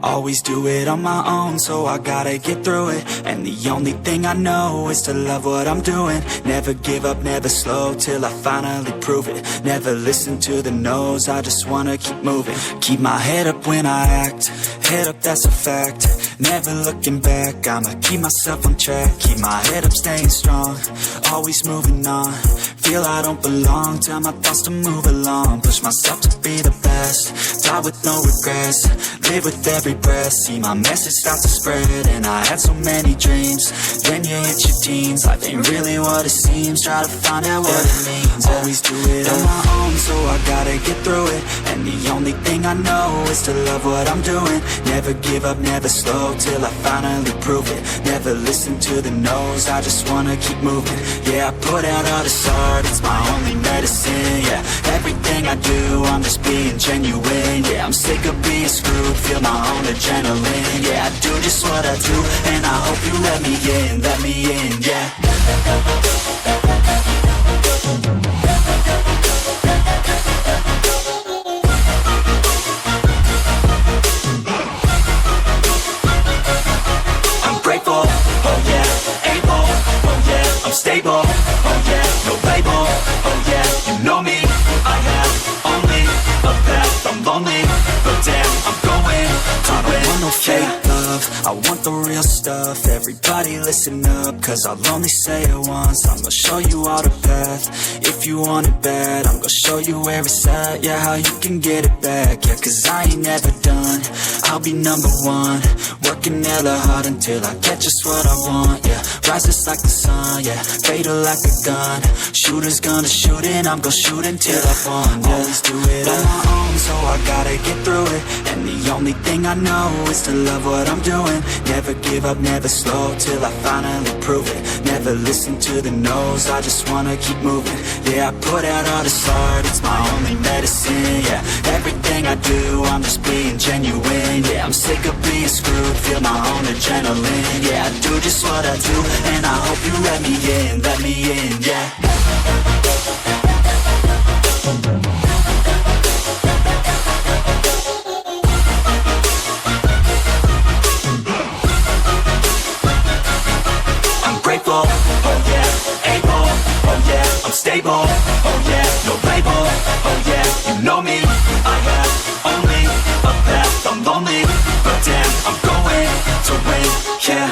Always do it on my own, so I gotta get through it. And the only thing I know is to love what I'm doing. Never give up, never slow, till I finally prove it. Never listen to the no's, I just wanna keep moving. Keep my head up when I act, head up, that's a fact. Never looking back, I'ma keep myself on track. Keep my head up, staying strong, always moving on. Feel I don't belong, tell my thoughts to move along. Push myself to be the best, die with no regrets. Live with every breath, see my message start to spread. And I had so many dreams, then you hit your teens. Life ain't really what it seems, try to find out what it means. Always do it on my own, so I gotta get through it. And the only thing I know is to love what I'm doing. Never give up, never slow, till I finally prove it. Never listen to the no's, I just wanna keep moving. Yeah, I put out all this art, it's my only medicine. Yeah, everything I do, I'm just being genuine. Yeah, I'm sick of being screwed, feel my own adrenaline. Yeah, I do just what I do, and I hope you let me in, yeah. I'm grateful, oh yeah, able, oh yeah, I'm stable, oh yeah, no label, oh yeah, you know me, I have only a path, I'm lonely, but damn, I'm going to win. I don't want no fake love, I want the real stuff. Everybody listen up, cause I'll only say it once. I'm gonna show you all the path, if you want it bad. I'm gonna show you where it's at, yeah, how you can get it back. Yeah, cause I ain't never done, I'll be number one. Working hella hard until I get just what I want, yeah. Rises like the sun, yeah, fatal like a gun. Shooter's gonna shoot and I'm gonna shoot until I won, yeah. Always do it on my own, so I gotta get through it. And the only thing I know is to love what I'm doing. Never give up, never slow, till I finally prove it. Never listen to the no's, I just wanna keep moving. Yeah, I put out all this art, it's my only medicine. Yeah, everything I do, I'm just being genuine. Yeah, I'm sick of being screwed, feel my own adrenaline. Yeah, I do just what I do, and I hope you let me in, yeah. Grateful, oh yeah, able, oh yeah, I'm stable, oh yeah, no label, oh yeah, you know me, I have only a path, I'm lonely, but damn, I'm going to win, yeah.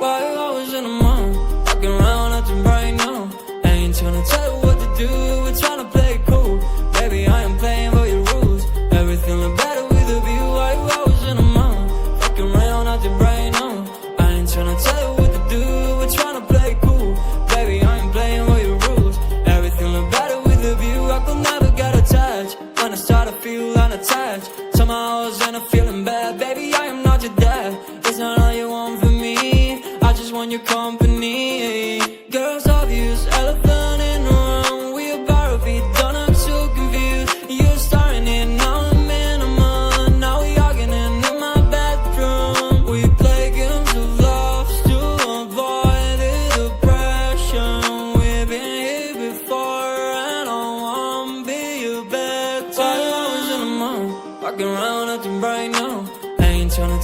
5 hours in a month, walking around acting right now. I ain't tryna tell you what to do, we're tryna play it cool. Baby, I am playing by your rules. Everything look better with a view. 5 hours in a month, walking around acting right now. I ain't tryna tell you what to do, we're tryna play it cool. Baby, I ain't playing by your rules. Everything look better with a view. I could never get attached. When I start to feel unattached, somehow I was in a feeling bad. Baby, I am not your dad. It's not all you want from me, I just want your company. Girls obvious, elephant in the room. We about to be done, I'm so confused. You're starting it, now I'm in a month. Now we arguing in my bedroom. We play games of love to avoid the depression. We've been here before and I wanna be your bed. 5 hours in a month, walking around acting right now. I ain't tryna